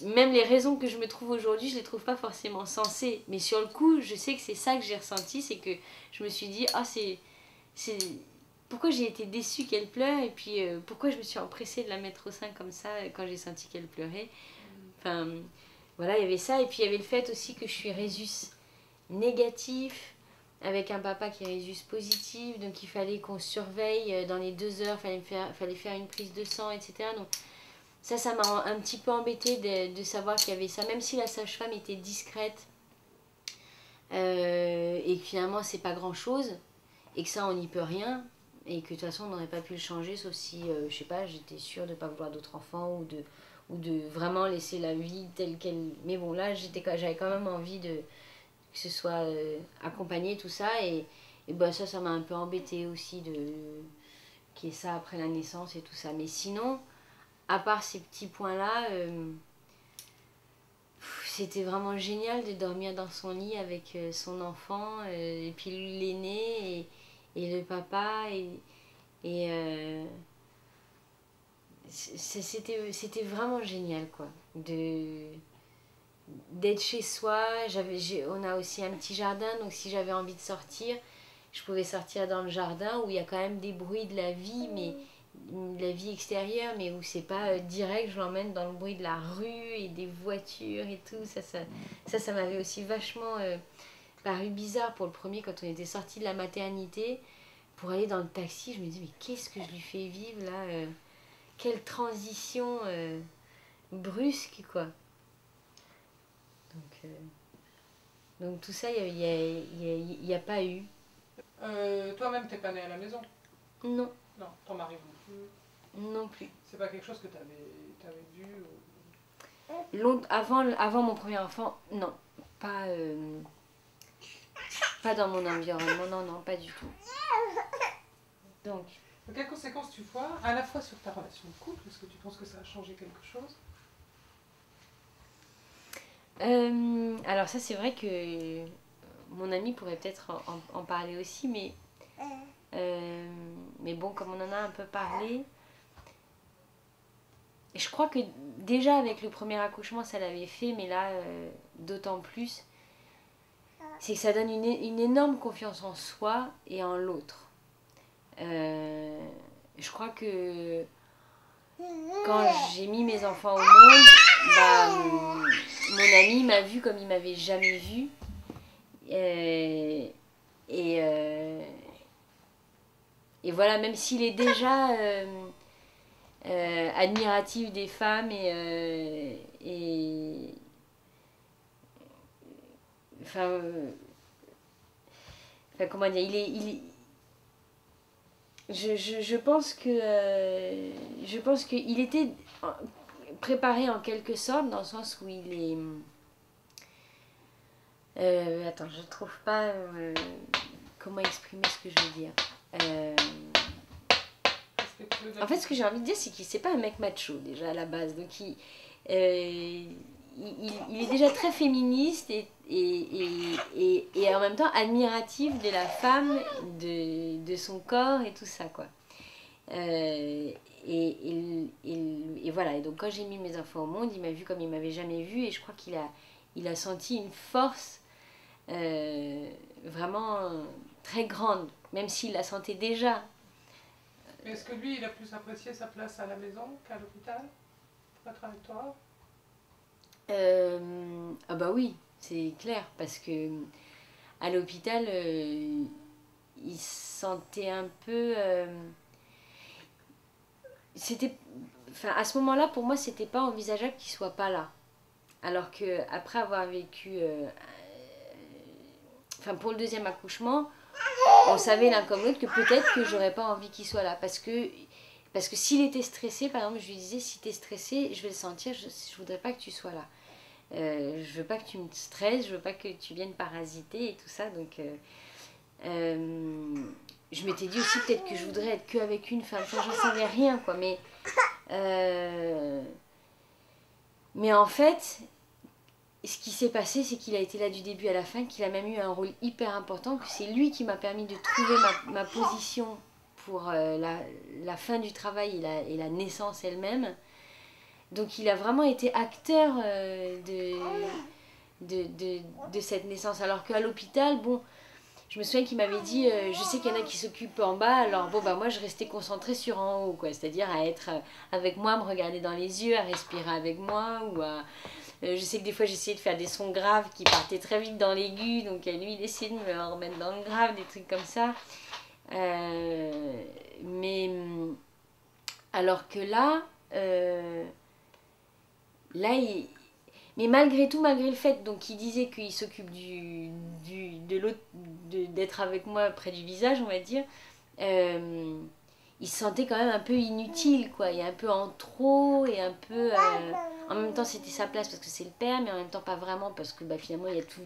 même les raisons que je me trouve aujourd'hui, je les trouve pas forcément sensées, mais sur le coup je sais que c'est ça que j'ai ressenti, c'est que je me suis dit c'est pourquoi j'ai été déçue qu'elle pleure, et puis pourquoi je me suis empressée de la mettre au sein comme ça quand j'ai senti qu'elle pleurait. Enfin voilà, il y avait ça, et puis il y avait le fait aussi que je suis Rhésus négatif avec un papa qui est Rhésus positif, donc il fallait qu'on surveille dans les 2 heures, fallait faire une prise de sang, etc. Donc ça m'a un petit peu embêtée de savoir qu'il y avait ça, même si la sage-femme était discrète et que finalement c'est pas grand chose et que ça on n'y peut rien, et que de toute façon on n'aurait pas pu le changer, sauf si je sais pas, j'étais sûre de ne pas vouloir d'autres enfants ou de vraiment laisser la vie telle qu'elle. Mais bon, là j'avais quand même envie que ce soit accompagné, tout ça, et bah ça m'a un peu embêtée aussi qu'il y ait ça après la naissance et tout ça. Mais sinon, à part ces petits points-là, c'était vraiment génial de dormir dans son lit avec son enfant, et puis l'aîné et le papa, et c'était vraiment génial, quoi, d'être chez soi. On a aussi un petit jardin, donc si j'avais envie de sortir, je pouvais sortir dans le jardin où il y a quand même des bruits de la vie, mais de la vie extérieure, mais où c'est pas direct, je l'emmène dans le bruit de la rue et des voitures et tout. Ça m'avait aussi vachement paru bizarre pour le premier, quand on était sorti de la maternité pour aller dans le taxi. Je me dis mais qu'est-ce que je lui fais vivre là, quelle transition brusque, quoi. Donc tout ça, il n'y a pas eu. Toi-même, t'es pas née à la maison? Non. Non, ton mari non plus. Non plus. C'est pas quelque chose que t'avais vu Avant mon premier enfant, non. Pas dans mon environnement, non, pas du tout. Donc. Quelles conséquences tu vois à la fois sur ta relation de couple? Est-ce que tu penses que ça a changé quelque chose? Alors ça, c'est vrai que mon ami pourrait peut-être en parler aussi, mais bon, comme on en a un peu parlé, je crois que déjà avec le premier accouchement ça l'avait fait, mais là d'autant plus, c'est que ça donne une énorme confiance en soi et en l'autre. Je crois que quand j'ai mis mes enfants au monde, bah, mon ami m'a vu comme il m'avait jamais vu, et et voilà, même s'il est déjà admiratif des femmes enfin, enfin, comment dire, je pense qu'il était préparé en quelque sorte, dans le sens où il est... attends, je trouve pas comment exprimer ce que je veux dire. En fait, ce que j'ai envie de dire, c'est qu'il c'est pas un mec macho déjà à la base. Donc il est déjà très féministe et en même temps admiratif de la femme, de son corps et tout ça, quoi. Et voilà, et donc quand j'ai mis mes enfants au monde, il m'a vu comme il m'avait jamais vu, et je crois il a senti une force vraiment très grande, même s'il la sentait déjà. Mais est-ce que lui, il a plus apprécié sa place à la maison qu'à l'hôpital pour être avec toi? Ah bah oui, c'est clair, parce que à l'hôpital, il se sentait un peu... c'était... Enfin, à ce moment-là, pour moi, c'était pas envisageable qu'il soit pas là. Alors que après avoir vécu... enfin, pour le deuxième accouchement, on savait l'un comme l'autre que peut-être que j'aurais pas envie qu'il soit là. Parce que s'il était stressé, par exemple, je lui disais, si t'es stressé, je vais le sentir, je voudrais pas que tu sois là. Je veux pas que tu me stresses, je veux pas que tu viennes parasiter et tout ça. Donc, je m'étais dit aussi peut-être que je voudrais être qu'avec une femme. Enfin, j'en savais rien, quoi. Mais en fait, ce qui s'est passé, c'est qu'il a été là du début à la fin, qu'il a même eu un rôle hyper important, que c'est lui qui m'a permis de trouver ma position pour la fin du travail et la naissance elle-même. Donc il a vraiment été acteur de cette naissance. Alors qu'à l'hôpital, bon, je me souviens qu'il m'avait dit, je sais qu'il y en a qui s'occupent en bas, alors bon, bah moi je restais concentrée sur en haut, quoi. C'est-à-dire à être avec moi, à me regarder dans les yeux, à respirer avec moi, ou à... je sais que des fois j'essayais de faire des sons graves qui partaient très vite dans l'aigu, donc lui il essayait de me remettre dans le grave, des trucs comme ça. Mais alors que là... Là, mais malgré tout, malgré le fait donc il disait qu'il s'occupe d'être avec moi près du visage, on va dire, il se sentait quand même un peu inutile, quoi. Il y a un peu en trop et un peu... en même temps, c'était sa place parce que c'est le père, mais en même temps pas vraiment parce que bah, finalement, il y a tout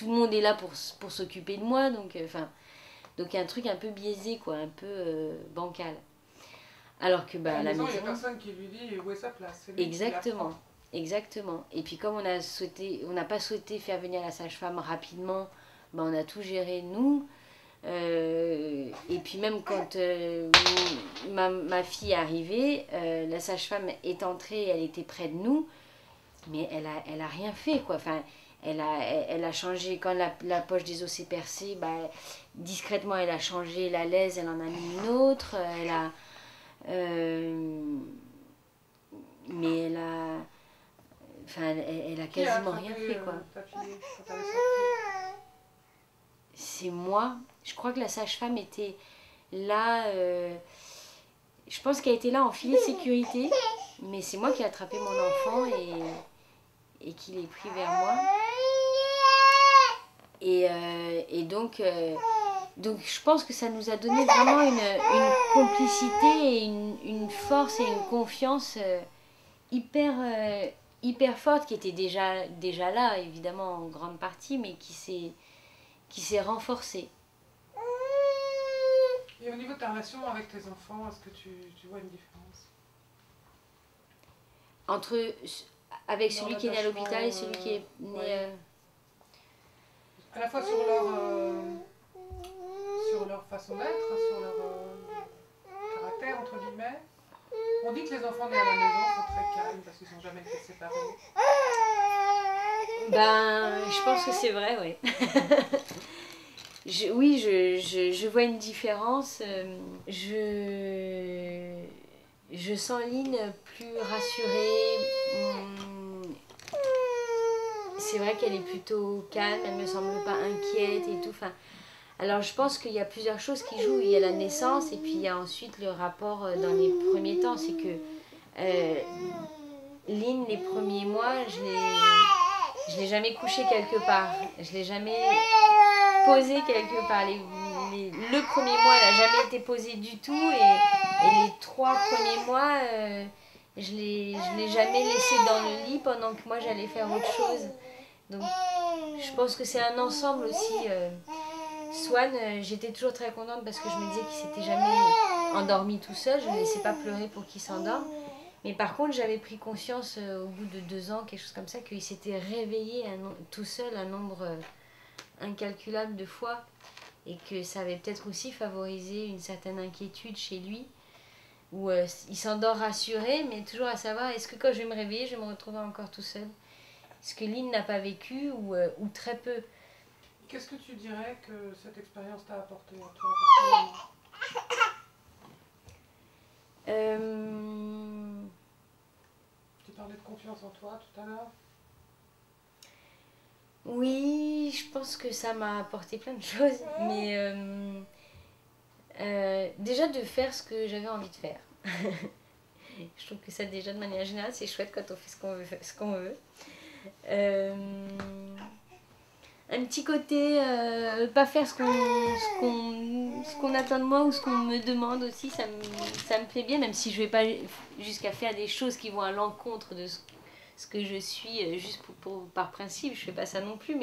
le monde est là pour s'occuper de moi. Donc il y a un truc un peu biaisé, quoi, un peu bancal. Alors que bah, à la maison, maison... il n'y a personne qui lui dit où est sa place. C'est lui Exactement. Exactement. Et puis comme on n'a pas souhaité faire venir la sage-femme rapidement, ben on a tout géré nous. Et puis même quand ma fille est arrivée, la sage-femme est entrée, elle était près de nous, mais elle a rien fait, quoi. Enfin, elle a changé, quand la poche des os s'est percée, bah, discrètement elle a changé la laise, elle en a mis une autre, mais elle a quasiment rien fait, quoi. C'est moi. Je crois que la sage-femme était là. Je pense qu'elle était là en filet de sécurité. Mais c'est moi qui ai attrapé mon enfant et qui l'ai pris vers moi. Et donc je pense que ça nous a donné vraiment une complicité et une force et une confiance hyper forte qui était déjà là, évidemment, en grande partie, mais qui s'est renforcée. Et au niveau de ta relation avec tes enfants, est-ce que tu vois une différence avec celui qui est né à l'hôpital et celui qui est né... Ouais. À la fois sur leur façon d'être, sur leur caractère, entre guillemets. On dit que les enfants nés à la maison sont très calmes parce qu'ils n'ont jamais été séparés. Ben, je pense que c'est vrai, oui. Oui, je vois une différence. Je sens Lynn plus rassurée. C'est vrai qu'elle est plutôt calme, elle me semble pas inquiète et tout. Enfin, Alors je pense qu'il y a plusieurs choses qui jouent. Il y a la naissance et puis il y a ensuite le rapport dans les premiers temps. C'est que Lynn, les premiers mois, je l'ai jamais couché quelque part. Je l'ai jamais posé quelque part. Le premier mois, elle n'a jamais été posée du tout. Et les 3 premiers mois, je l'ai jamais laissée dans le lit pendant que moi j'allais faire autre chose. Donc je pense que c'est un ensemble aussi. Swan, j'étais toujours très contente parce que je me disais qu'il s'était jamais endormi tout seul. Je ne le laissais pas pleurer pour qu'il s'endorme. Mais par contre, j'avais pris conscience au bout de 2 ans, quelque chose comme ça, qu'il s'était réveillé tout seul un nombre incalculable de fois. Et que ça avait peut-être aussi favorisé une certaine inquiétude chez lui. Où il s'endort rassuré, mais toujours à savoir, est-ce que quand je vais me réveiller, je vais me retrouver encore tout seul? Ce que Lynn n'a pas vécu ou très peu. Qu'est-ce que tu dirais que cette expérience t'a apporté à toi personnellement? Tu parlais de confiance en toi tout à l'heure. Oui, je pense que ça m'a apporté plein de choses, mais déjà de faire ce que j'avais envie de faire. Je trouve que ça déjà de manière générale c'est chouette quand on fait ce qu'on veut. Un petit côté pas faire ce qu'on attend de moi ou ce qu'on me demande aussi, ça me plaît bien, même si je vais pas jusqu'à faire des choses qui vont à l'encontre de ce que je suis juste par principe, je fais pas ça non plus,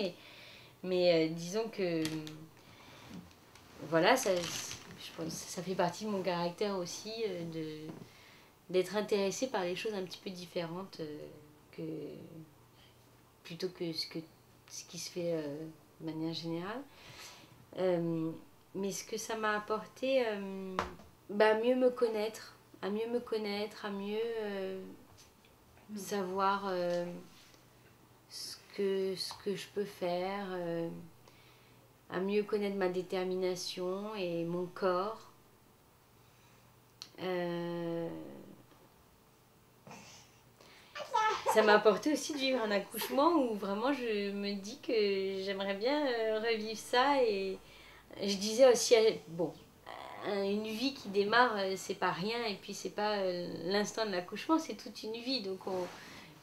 mais disons que voilà, je pense que ça fait partie de mon caractère aussi d'être intéressée par les choses un petit peu différentes que plutôt que ce qui se fait de manière générale. Mais ce que ça m'a apporté, mieux me connaître, à mieux savoir ce que je peux faire, à mieux connaître ma détermination et mon corps. Ça m'a apporté aussi de vivre un accouchement où vraiment je me dis que j'aimerais bien revivre ça. Et je disais aussi, bon, une vie qui démarre, c'est pas rien, et puis c'est pas l'instant de l'accouchement, c'est toute une vie. Donc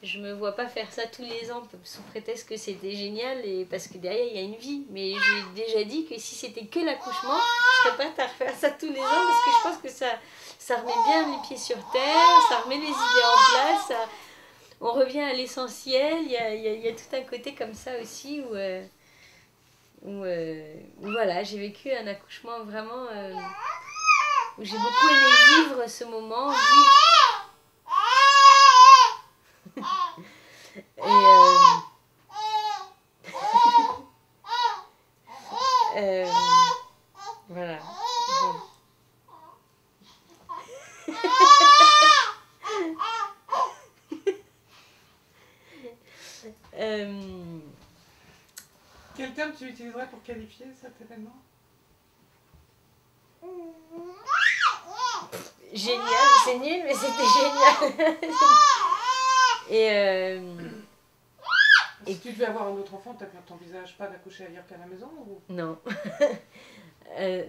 je me vois pas faire ça tous les ans sous prétexte que c'était génial, et parce que derrière il y a une vie. Mais j'ai déjà dit que si c'était que l'accouchement, je serais prête à refaire ça tous les ans, parce que je pense que ça remet bien les pieds sur terre, ça remet les idées en place, on revient à l'essentiel. Il y a tout un côté comme ça aussi où voilà, j'ai vécu un accouchement vraiment où j'ai beaucoup aimé vivre ce moment, et voilà. Bon. Quel terme tu utiliserais pour qualifier cet événement? Génial, c'est nul, mais c'était génial. Si tu devais avoir un autre enfant, t'envisages pas d'accoucher ailleurs qu'à la maison ou... Non.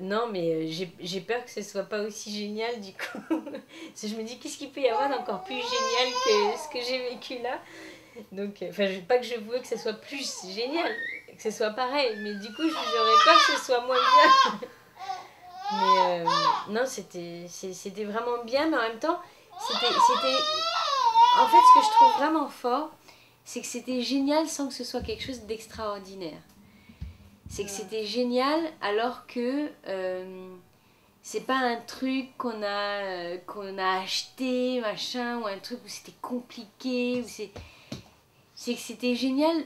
Non, mais j'ai peur que ce soit pas aussi génial du coup. Parce que je me dis, qu'est-ce qu'il peut y avoir d'encore plus génial que ce que j'ai vécu là? Donc, pas que je veux que ce soit plus génial, que ce soit pareil, mais du coup, j'aurais peur que ce soit moins bien. Mais non, c'était vraiment bien, mais en même temps, c'était... En fait, ce que je trouve vraiment fort, c'est que c'était génial sans que ce soit quelque chose d'extraordinaire. C'est que c'était génial alors que c'est pas un truc qu'on a acheté, machin, ou un truc où c'était compliqué. C'est que c'était génial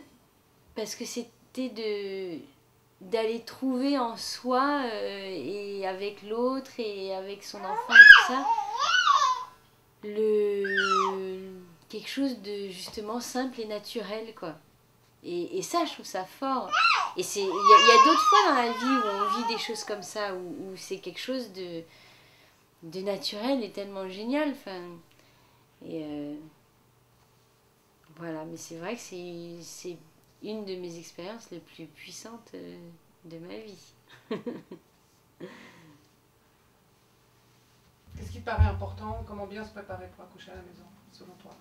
parce que c'était d'aller trouver en soi et avec l'autre et avec son enfant et tout ça quelque chose de justement simple et naturel, quoi. Et ça, je trouve ça fort. Et il y a d'autres fois dans la vie où on vit des choses comme ça, où c'est quelque chose de naturel et tellement génial. Enfin, et voilà, mais c'est vrai que c'est une de mes expériences les plus puissantes de ma vie. Qu'est-ce qui te paraît important? Comment bien se préparer pour accoucher à la maison, selon toi?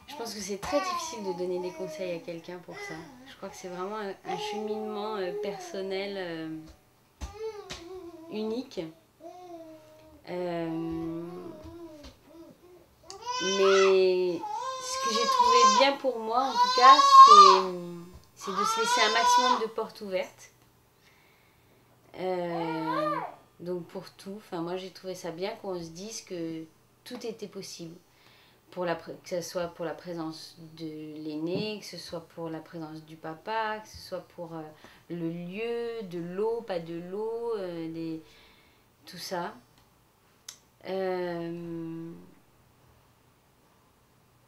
Je pense que c'est très difficile de donner des conseils à quelqu'un pour ça. Je crois que c'est vraiment un cheminement personnel unique. Mais ce que j'ai trouvé bien pour moi, en tout cas, c'est de se laisser un maximum de portes ouvertes. Donc pour tout, enfin moi j'ai trouvé ça bien qu'on se dise que tout était possible. Que ce soit pour la présence de l'aîné, que ce soit pour la présence du papa, que ce soit pour le lieu, de l'eau, pas de l'eau, tout ça.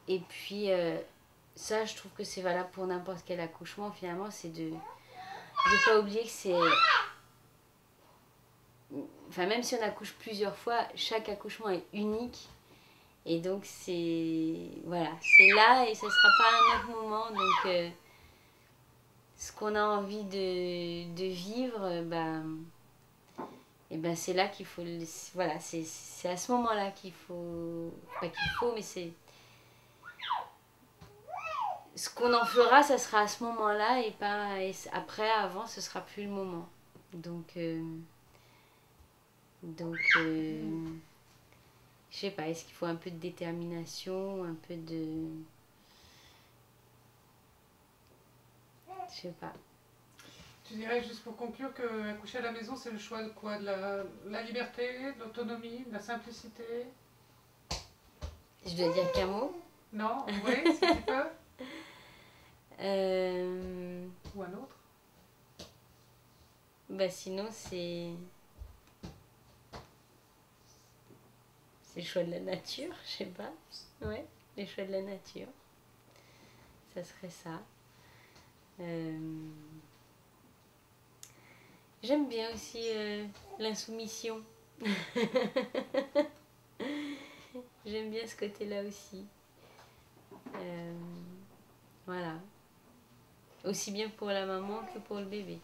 Et puis ça, je trouve que c'est valable pour n'importe quel accouchement finalement, c'est de ne pas oublier que c'est... Enfin, même si on accouche plusieurs fois, chaque accouchement est unique. Et donc, voilà, c'est là et ce ne sera pas un autre moment. Donc, ce qu'on a envie de vivre, et ben, c'est là qu'il faut... Voilà, c'est à ce moment-là qu'il faut... Pas qu'il faut, mais c'est... Ce qu'on en fera, ça sera à ce moment-là et pas... Et après, avant, ce sera plus le moment. Donc... je sais pas, est-ce qu'il faut un peu de détermination, un peu de... Je sais pas. Tu dirais, juste pour conclure, que accoucher à la maison, c'est le choix de quoi? De la liberté, de l'autonomie, de la simplicité? Je dois dire qu'un mot? Non? Oui, si tu peux? Ou un autre? Bah sinon, c'est le choix de la nature, je sais pas. Ouais, les choix de la nature. Ça serait ça. J'aime bien aussi l'insoumission. J'aime bien ce côté-là aussi. Voilà. Aussi bien pour la maman que pour le bébé.